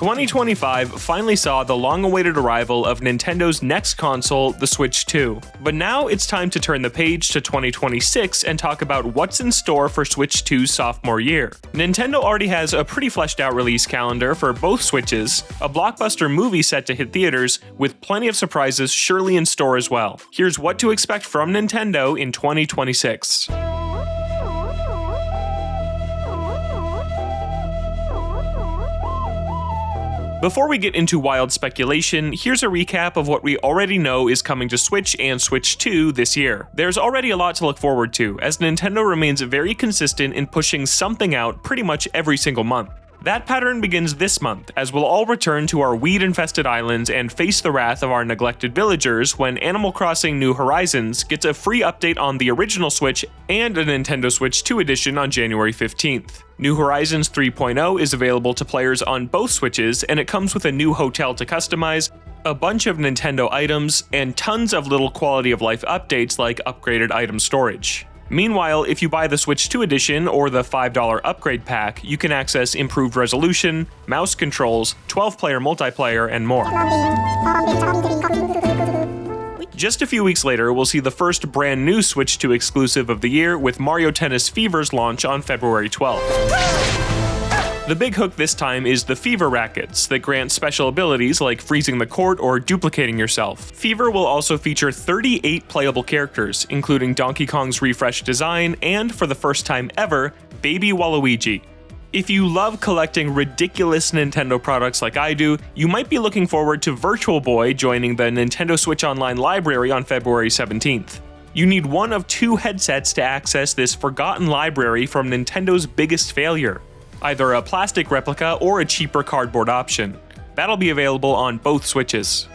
2025 finally saw the long-awaited arrival of Nintendo's next console, the Switch 2. But now it's time to turn the page to 2026 and talk about what's in store for Switch 2's sophomore year. Nintendo already has a pretty fleshed out release calendar for both Switches, a blockbuster movie set to hit theaters, with plenty of surprises surely in store as well. Here's what to expect from Nintendo in 2026. Before we get into wild speculation, here's a recap of what we already know is coming to Switch and Switch 2 this year. There's already a lot to look forward to, as Nintendo remains very consistent in pushing something out pretty much every single month. That pattern begins this month, as we'll all return to our weed-infested islands and face the wrath of our neglected villagers when Animal Crossing New Horizons gets a free update on the original Switch and a Nintendo Switch 2 edition on January 15th. New Horizons 3.0 is available to players on both Switches, and it comes with a new hotel to customize, a bunch of Nintendo items, and tons of little quality of life updates like upgraded item storage. Meanwhile, if you buy the Switch 2 edition or the $5 upgrade pack, you can access improved resolution, mouse controls, 12-player multiplayer, and more. Just a few weeks later, we'll see the first brand new Switch 2 exclusive of the year with Mario Tennis Fever's launch on February 12th. The big hook this time is the Fever rackets that grant special abilities like freezing the court or duplicating yourself. Fever will also feature 38 playable characters, including Donkey Kong's refreshed design and, for the first time ever, Baby Waluigi. If you love collecting ridiculous Nintendo products like I do, you might be looking forward to Virtual Boy joining the Nintendo Switch Online library on February 17th. You need one of two headsets to access this forgotten library from Nintendo's biggest failure. Either a plastic replica or a cheaper cardboard option. That'll be available on both Switches.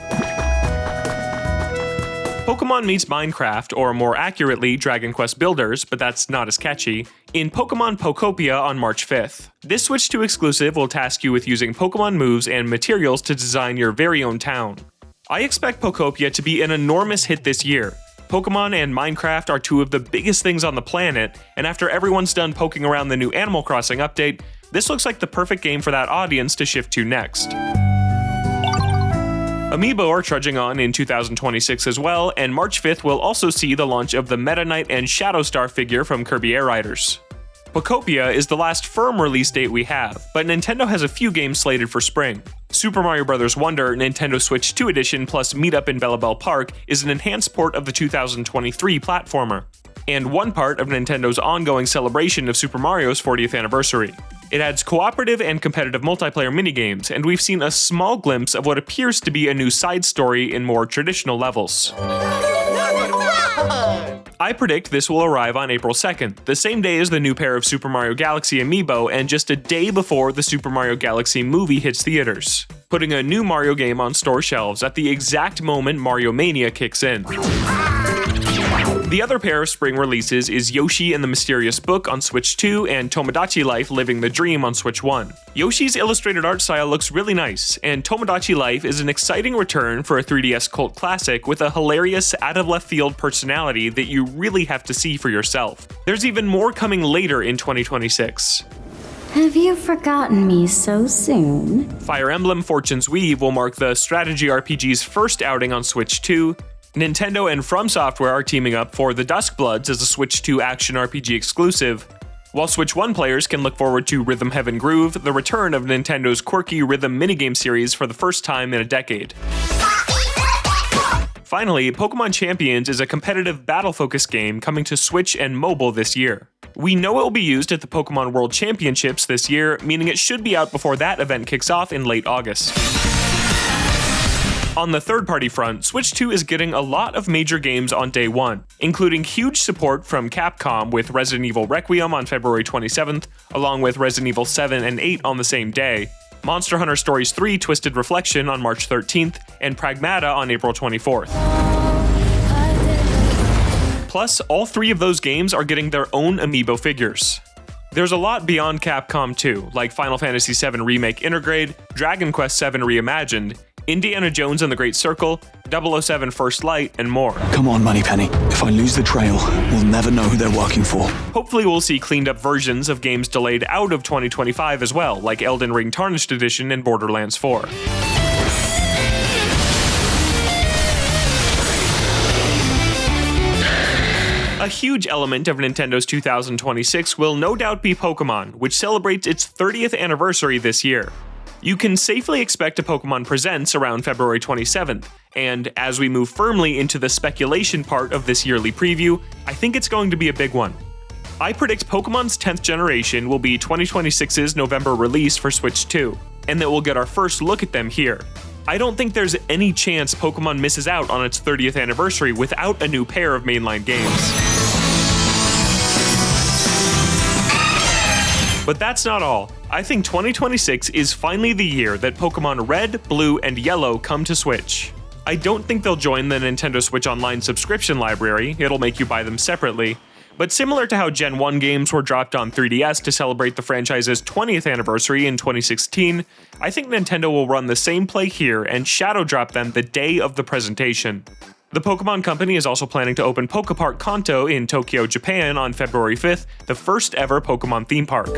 Pokemon meets Minecraft, or more accurately, Dragon Quest Builders, but that's not as catchy, in Pokemon Pokopia on March 5th. This Switch 2 exclusive will task you with using Pokemon moves and materials to design your very own town. I expect Pokopia to be an enormous hit this year. Pokemon and Minecraft are two of the biggest things on the planet, and after everyone's done poking around the new Animal Crossing update, this looks like the perfect game for that audience to shift to next. Amiibo are trudging on in 2026 as well, and March 5th will also see the launch of the Meta Knight and Shadowstar figure from Kirby Air Riders. Pokopia is the last firm release date we have, but Nintendo has a few games slated for spring. Super Mario Bros. Wonder Nintendo Switch 2 Edition plus Meetup in Bellabelle Park is an enhanced port of the 2023 platformer, and one part of Nintendo's ongoing celebration of Super Mario's 40th anniversary. It adds cooperative and competitive multiplayer minigames, and we've seen a small glimpse of what appears to be a new side story in more traditional levels. I predict this will arrive on April 2nd, the same day as the new pair of Super Mario Galaxy amiibo and just a day before the Super Mario Galaxy movie hits theaters, putting a new Mario game on store shelves at the exact moment Mario Mania kicks in. The other pair of spring releases is Yoshi and the Mysterious Book on Switch 2 and Tomodachi Life Living the Dream on Switch 1. Yoshi's illustrated art style looks really nice, and Tomodachi Life is an exciting return for a 3DS cult classic with a hilarious, out-of-left-field personality that you really have to see for yourself. There's even more coming later in 2026. Have you forgotten me so soon? Fire Emblem Fortune's Weave will mark the strategy RPG's first outing on Switch 2. Nintendo and From Software are teaming up for The Duskbloods as a Switch 2 action RPG exclusive, while Switch 1 players can look forward to Rhythm Heaven Groove, the return of Nintendo's quirky rhythm minigame series for the first time in a decade. Finally, Pokemon Champions is a competitive battle-focused game coming to Switch and mobile this year. We know it will be used at the Pokemon World Championships this year, meaning it should be out before that event kicks off in late August. On the third-party front, Switch 2 is getting a lot of major games on day one, including huge support from Capcom with Resident Evil Requiem on February 27th, along with Resident Evil 7 and 8 on the same day, Monster Hunter Stories 3 Twisted Reflection on March 13th, and Pragmata on April 24th. Plus, all three of those games are getting their own amiibo figures. There's a lot beyond Capcom too, like Final Fantasy VII Remake Intergrade, Dragon Quest VII Reimagined, Indiana Jones and the Great Circle, 007 First Light, and more. Come on, Moneypenny. If I lose the trail, we'll never know who they're working for. Hopefully we'll see cleaned up versions of games delayed out of 2025 as well, like Elden Ring Tarnished Edition and Borderlands 4. A huge element of Nintendo's 2026 will no doubt be Pokémon, which celebrates its 30th anniversary this year. You can safely expect a Pokémon Presents around February 27th, and as we move firmly into the speculation part of this yearly preview, I think it's going to be a big one. I predict Pokémon's 10th generation will be 2026's November release for Switch 2, and that we'll get our first look at them here. I don't think there's any chance Pokémon misses out on its 30th anniversary without a new pair of mainline games. But that's not all. I think 2026 is finally the year that Pokémon Red, Blue, and Yellow come to Switch. I don't think they'll join the Nintendo Switch Online subscription library, it'll make you buy them separately, but similar to how Gen 1 games were dropped on 3DS to celebrate the franchise's 20th anniversary in 2016, I think Nintendo will run the same play here and shadow drop them the day of the presentation. The Pokemon Company is also planning to open Pokepark Kanto in Tokyo, Japan on February 5th, the first ever Pokemon theme park.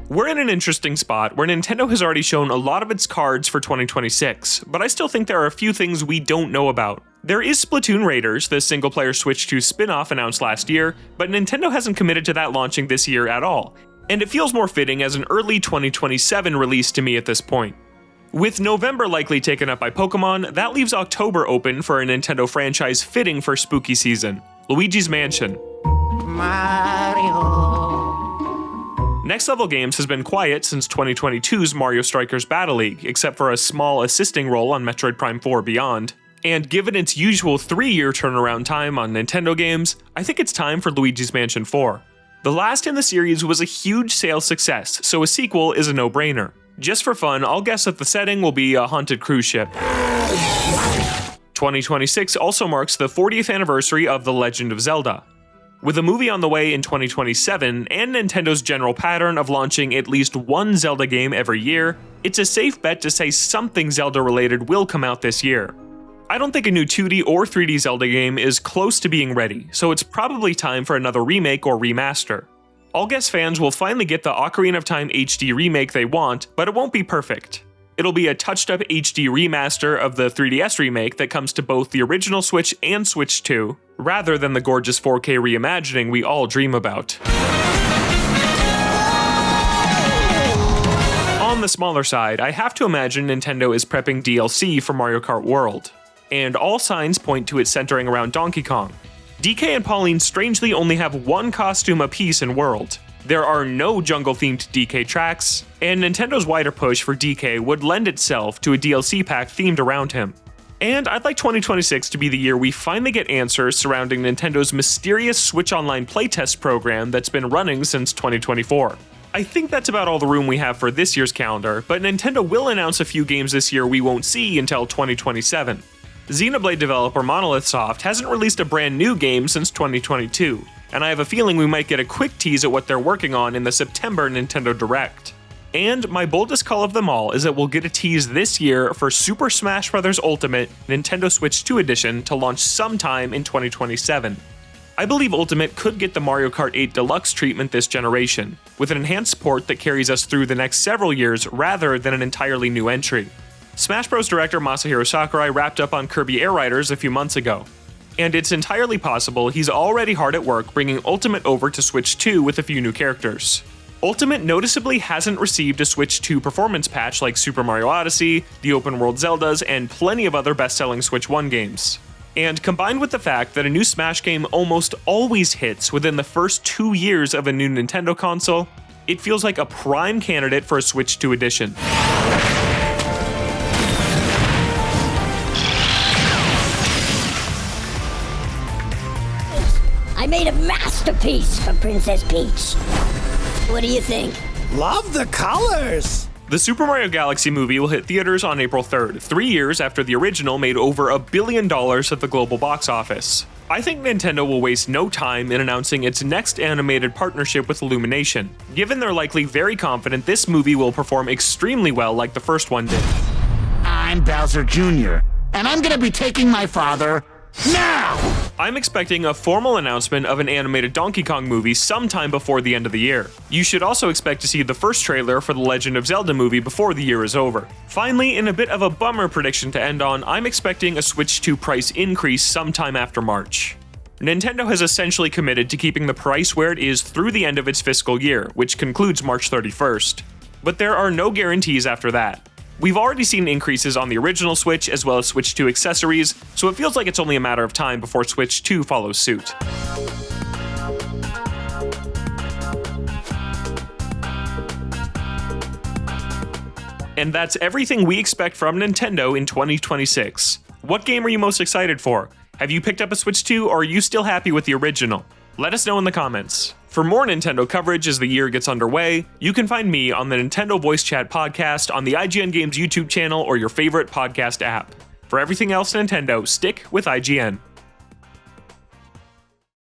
We're in an interesting spot where Nintendo has already shown a lot of its cards for 2026, but I still think there are a few things we don't know about. There is Splatoon Raiders, the single-player Switch 2 spin-off announced last year, but Nintendo hasn't committed to that launching this year at all, and it feels more fitting as an early 2027 release to me at this point. With November likely taken up by Pokemon, that leaves October open for a Nintendo franchise fitting for spooky season, Luigi's Mansion. Mario. Next Level Games has been quiet since 2022's Mario Strikers Battle League, except for a small assisting role on Metroid Prime 4 Beyond. And given its usual 3-year turnaround time on Nintendo games, I think it's time for Luigi's Mansion 4. The last in the series was a huge sales success, so a sequel is a no-brainer. Just for fun, I'll guess that the setting will be a haunted cruise ship. 2026 also marks the 40th anniversary of The Legend of Zelda. With a movie on the way in 2027 and Nintendo's general pattern of launching at least one Zelda game every year, it's a safe bet to say something Zelda-related will come out this year. I don't think a new 2D or 3D Zelda game is close to being ready, so it's probably time for another remake or remaster. I'll guess fans will finally get the Ocarina of Time HD remake they want, but it won't be perfect. It'll be a touched-up HD remaster of the 3DS remake that comes to both the original Switch and Switch 2, rather than the gorgeous 4K reimagining we all dream about. On the smaller side, I have to imagine Nintendo is prepping DLC for Mario Kart World, and all signs point to it centering around Donkey Kong. DK and Pauline strangely only have one costume apiece in World. There are no jungle-themed DK tracks, and Nintendo's wider push for DK would lend itself to a DLC pack themed around him. And I'd like 2026 to be the year we finally get answers surrounding Nintendo's mysterious Switch Online playtest program that's been running since 2024. I think that's about all the room we have for this year's calendar, but Nintendo will announce a few games this year we won't see until 2027. Xenoblade developer Monolith Soft hasn't released a brand new game since 2022, and I have a feeling we might get a quick tease at what they're working on in the September Nintendo Direct. And my boldest call of them all is that we'll get a tease this year for Super Smash Bros. Ultimate Nintendo Switch 2 Edition to launch sometime in 2027. I believe Ultimate could get the Mario Kart 8 Deluxe treatment this generation, with an enhanced port that carries us through the next several years rather than an entirely new entry. Smash Bros. Director Masahiro Sakurai wrapped up on Kirby Air Riders a few months ago, and it's entirely possible he's already hard at work bringing Ultimate over to Switch 2 with a few new characters. Ultimate noticeably hasn't received a Switch 2 performance patch like Super Mario Odyssey, the open world Zeldas, and plenty of other best-selling Switch 1 games. And combined with the fact that a new Smash game almost always hits within the first 2 years of a new Nintendo console, it feels like a prime candidate for a Switch 2 edition. I made a masterpiece for Princess Peach. What do you think? Love the colors! The Super Mario Galaxy movie will hit theaters on April 3rd, 3 years after the original made over $1 billion at the global box office. I think Nintendo will waste no time in announcing its next animated partnership with Illumination, given they're likely very confident this movie will perform extremely well like the first one did. I'm Bowser Jr., and I'm gonna be taking my father now! I'm expecting a formal announcement of an animated Donkey Kong movie sometime before the end of the year. You should also expect to see the first trailer for the Legend of Zelda movie before the year is over. Finally, in a bit of a bummer prediction to end on, I'm expecting a Switch 2 price increase sometime after March. Nintendo has essentially committed to keeping the price where it is through the end of its fiscal year, which concludes March 31st. But there are no guarantees after that. We've already seen increases on the original Switch as well as Switch 2 accessories, so it feels like it's only a matter of time before Switch 2 follows suit. And that's everything we expect from Nintendo in 2026. What game are you most excited for? Have you picked up a Switch 2 or are you still happy with the original? Let us know in the comments. For more Nintendo coverage as the year gets underway, you can find me on the Nintendo Voice Chat podcast on the IGN Games YouTube channel or your favorite podcast app. For everything else Nintendo, stick with IGN.